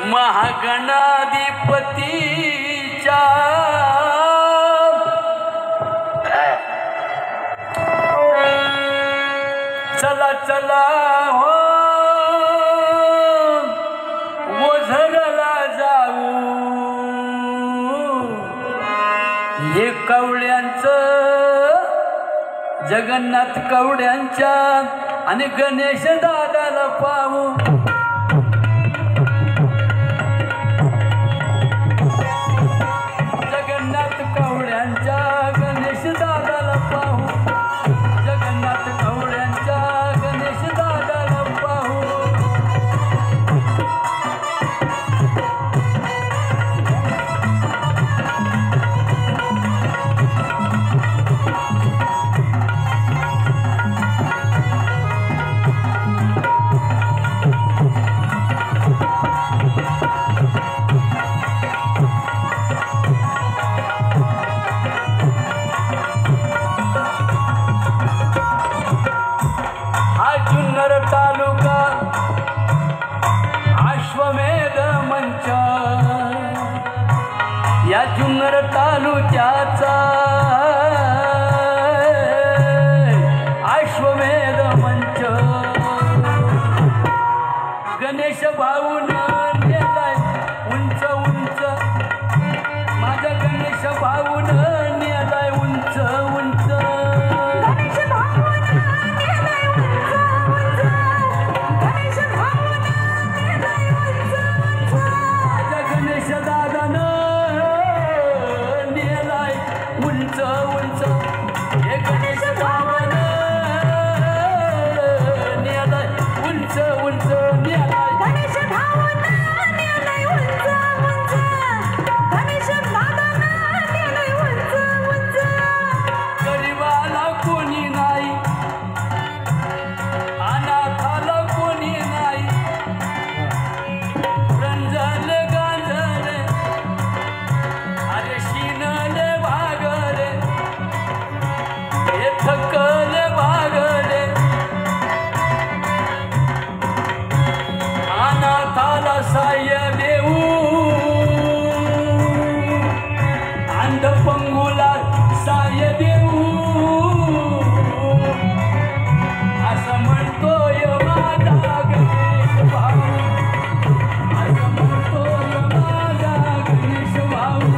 महागणाधिपतीच्या चला चला हो ओझरला जाऊ हे कवड्यांचं जगन्नाथ कवड्यांच्या आणि गणेश दादाला पाहू जगन्नाथ कवड्यांच्या गणेश दादाला पाहू जगन्नाथ कवड्यांच्या गणेश दादाला पाहू जुन्नर तालुका अश्वमेध मंच या जुन्नर तालुक्याचा अश्वमेध मंच गणेश भाऊन नेलाय उंच उंच माझा गणेश भाऊन नेलाय उंच उंच साय देऊ अंध पंगुला साय देऊ असं म्हणतोय माझा गणेश भाऊ असं म्हणतोय माझा गणेश भाऊ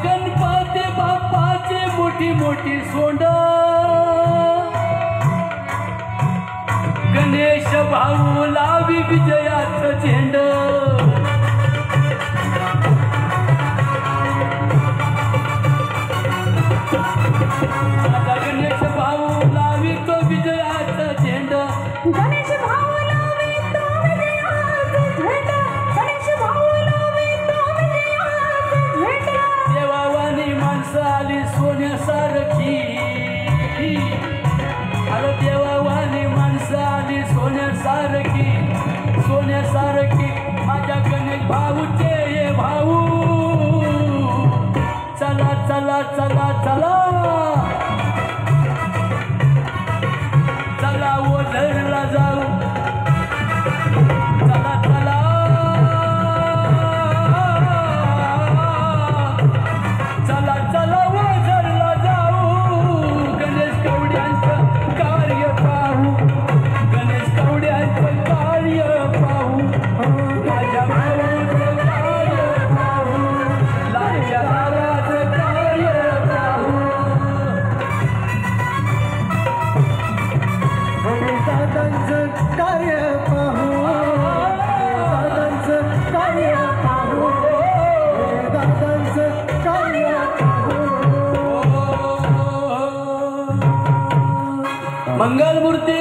गणपती बाप्पाची मोठी मोठी सोंड गणेश भाऊ लावी विजयाचं झेंड गणेश भाऊ लावी तो विजयाचं झेंड गणेश भाऊ लावी तो विजयाचं झेंड गणेश भाऊ लावी तो विजयाचं झेंड देवावानी माणसं आली सोन्यासारखी अरे देवावानी माणसं आली सोन्यासारखी सोन्यासारखी माझ्या गणेश भाऊचे ये भाऊ चला चला चला चला चला ओझरला जाऊ चला चला चला चला ओझरला जाऊ गणेश कवड्यांचं कार्य पाहू गणेश कवड्यांचं कार्य पाहू माझ्या भावाचं कार्य पाहू लाडक्या भावाचं कार्य पाहू दादांचं कार्य पाहू दादांचं कार्य पाहू दादांचं कार्य मंगलमूर्ती